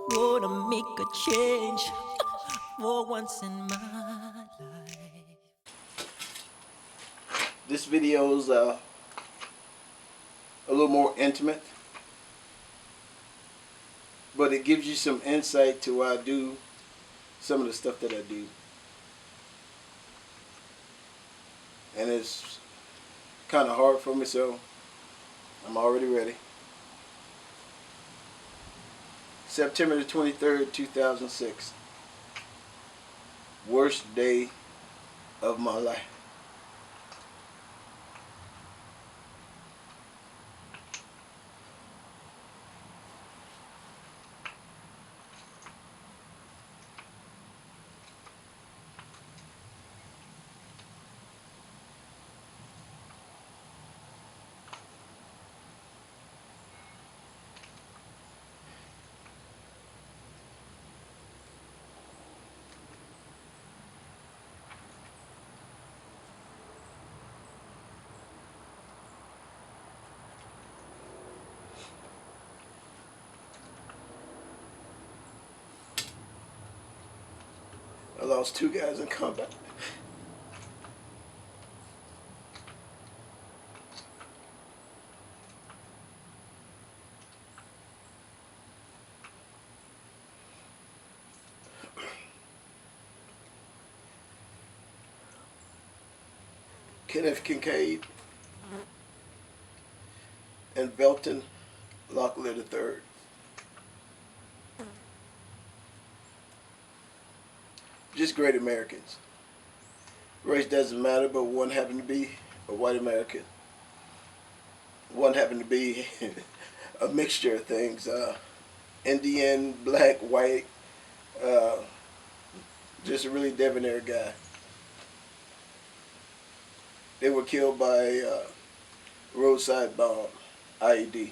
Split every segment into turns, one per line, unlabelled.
Gonna make a change for once in my life.
This video is a little more intimate, but it gives you some insight to why I do some of the stuff that I do. And it's kind of hard for me, so I'm already ready. September the 23rd, 2006. Worst day of my life. I lost 2 guys in combat. Kenneth Kincaid and Velton Locklear III. Just great Americans. Race doesn't matter, but one happened to be a white American. One happened to be a mixture of things. Indian, black, white, uh, just a really debonair guy. They were killed by roadside bomb, IED.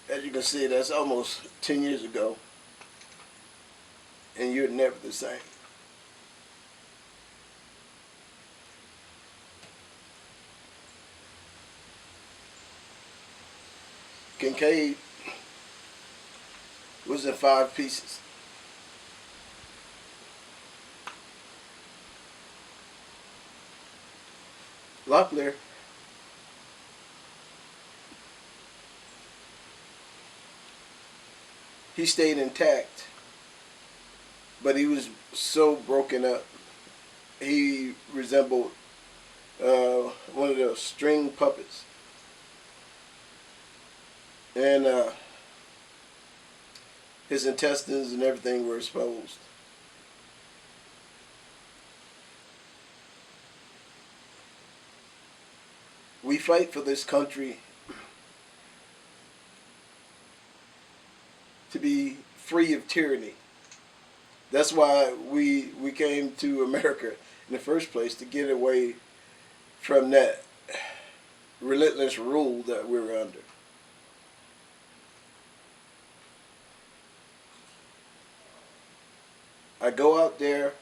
As you can see, that's almost 10 years ago, and you're never the same. Kincaid was in 5 pieces. Locklear he stayed intact, but he was so broken up. He resembled one of those string puppets. And his intestines and everything were exposed. We fight for this country to be free of tyranny. That's why we came to America in the first place, to get away from that relentless rule that we were under. I go out there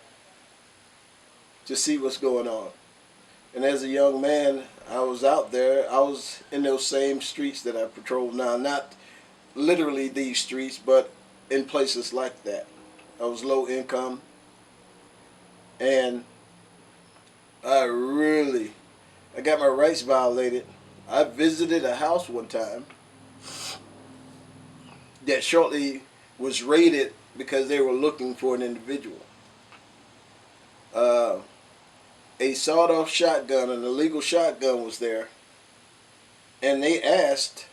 to see what's going on. And as a young man, I was out there. I was in those same streets that I patrol now. Not literally these streets, but in places like that. I was low income. And I got my rights violated. I visited a house one time that shortly was raided because they were looking for an individual. A sawed-off shotgun, an illegal shotgun, was there, and they asked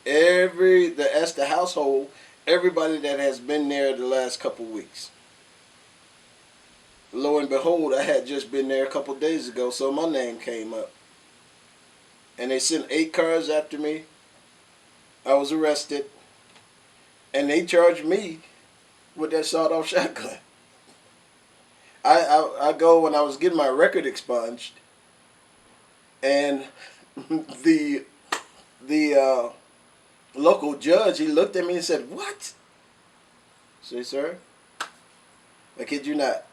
the household, everybody that has been there the last couple weeks. Lo and behold, I had just been there a couple days ago, so my name came up, and they sent 8 cars after me. I was arrested, and they charged me with that sawed-off shotgun. I go when I was getting my record expunged, and the local judge, he looked at me and said, "What?" I said, "Sir, I kid you not.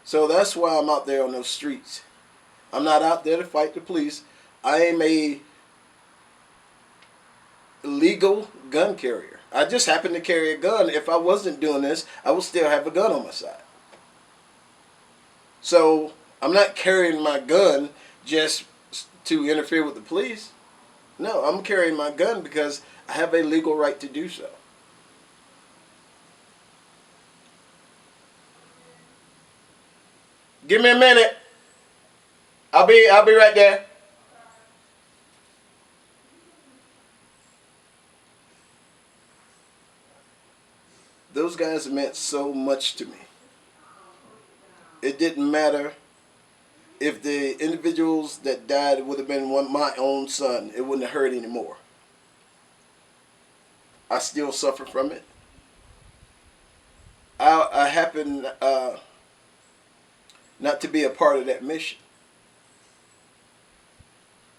So that's why I'm out there on those streets. I'm not out there to fight the police. I am a legal gun carrier. I just happen to carry a gun. If I wasn't doing this, I would still have a gun on my side. So I'm not carrying my gun just to interfere with the police. No, I'm carrying my gun because I have a legal right to do so. Give me a minute. I'll be right there. Those guys meant so much to me. It didn't matter if the individuals that died would have been my own son. It wouldn't have hurt anymore. I still suffer from it. I happen not to be a part of that mission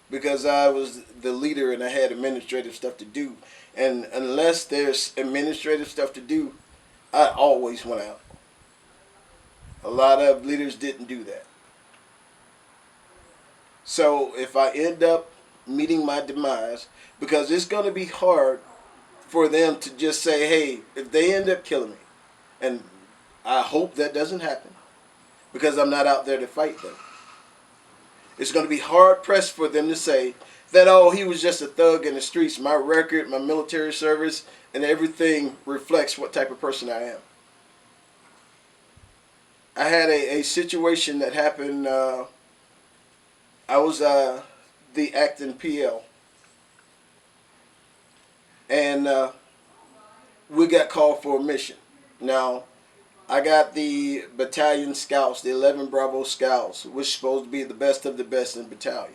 because I was the leader and I had administrative stuff to do. And unless there's administrative stuff to do, I always went out. A lot of leaders didn't do that. So if I end up meeting my demise, because it's going to be hard for them to just say, hey, if they end up killing me, and I hope that doesn't happen, because I'm not out there to fight them. It's going to be hard pressed for them to say that, oh, he was just a thug in the streets. My record, my military service, and everything reflects what type of person I am. I had a situation that happened. I was the acting PL. And we got called for a mission. Now, I got the battalion scouts, the 11 Bravo scouts, which is supposed to be the best of the best in the battalion.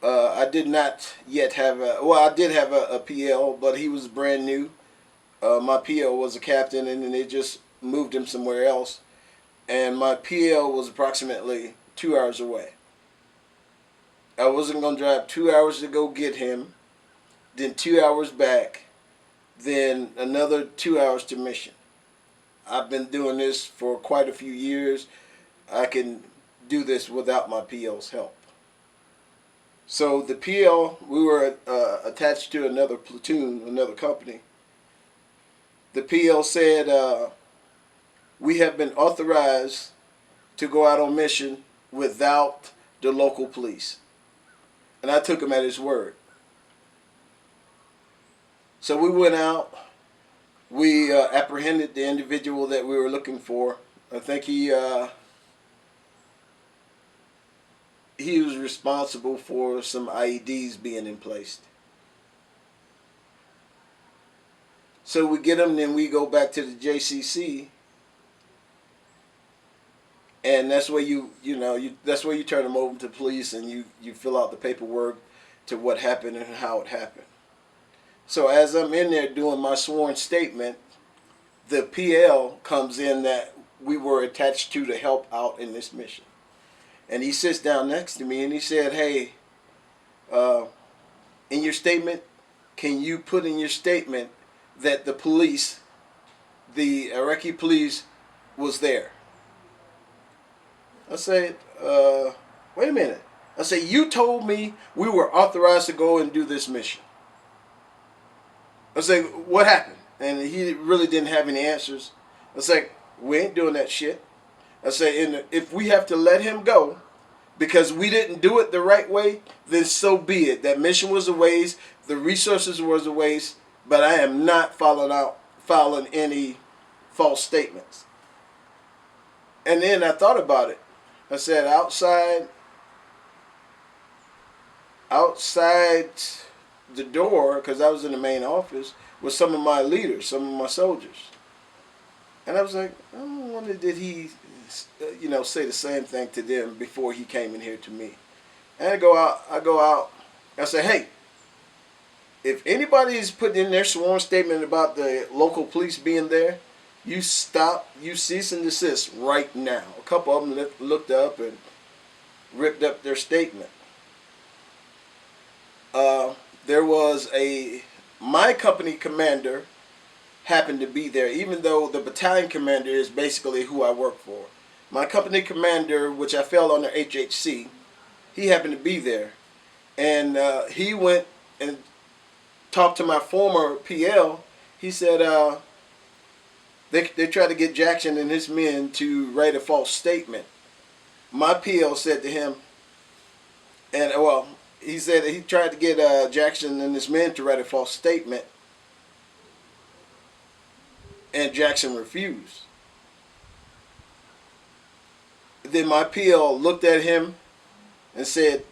I did not yet have I did have a PL, but he was brand new. My PL was a captain, and then they just moved him somewhere else. And my PL was approximately 2 hours away. I wasn't going to drive 2 hours to go get him, then 2 hours back, then another 2 hours to mission. I've been doing this for quite a few years. I can do this without my PL's help. So the PL, we were attached to another platoon, another company. The PL said, we have been authorized to go out on mission without the local police. And I took him at his word. So we went out. We apprehended the individual that we were looking for. I think he was responsible for some IEDs being in place. So we get him, then we go back to the JCC, and that's where that's where you turn them over to the police, and you fill out the paperwork to what happened and how it happened. So as I'm in there doing my sworn statement, the PL comes in that we were attached to help out in this mission. And he sits down next to me and he said, hey, in your statement, can you put in your statement that the police, the Iraqi police, was there? I said, wait a minute. I said, you told me we were authorized to go and do this mission. I said, what happened? And he really didn't have any answers. I said, we ain't doing that shit. I said, and if we have to let him go because we didn't do it the right way, then so be it. That mission was a waste. The resources was a waste. But I am not following any false statements. And then I thought about it. I said, outside the door, because I was in the main office, with some of my leaders, some of my soldiers. And I was like, I wonder did he, say the same thing to them before he came in here to me. And I go out, I say, hey, if anybody is putting in their sworn statement about the local police being there, you stop, you cease and desist right now. A couple of them looked up and ripped up their statement. There was my company commander happened to be there, even though the battalion commander is basically who I work for. My company commander, which I fell under HHC, he happened to be there. And he went and talked to my former PL. He said they tried to get Jackson and his men to write a false statement. My PL said to him, and well, he said he tried to get Jackson and his men to write a false statement, and Jackson refused. Then my PL looked at him and said,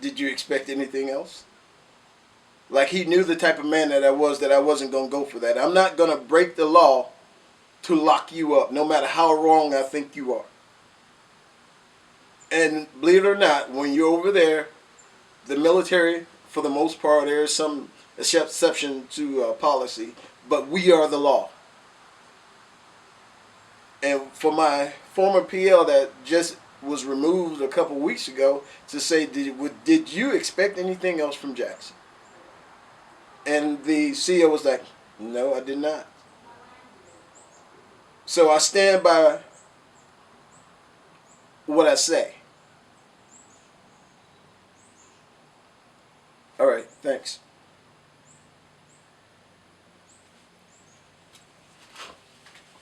"Did you expect anything else?" Like he knew the type of man that I was, that I wasn't going to go for that. I'm not going to break the law to lock you up, no matter how wrong I think you are. And believe it or not, when you're over there, the military, for the most part, there is some exception to policy, but we are the law. And for my former PL that just was removed a couple weeks ago to say, did you expect anything else from Jackson? And the CEO was like, no, I did not. So I stand by what I say. All right, thanks.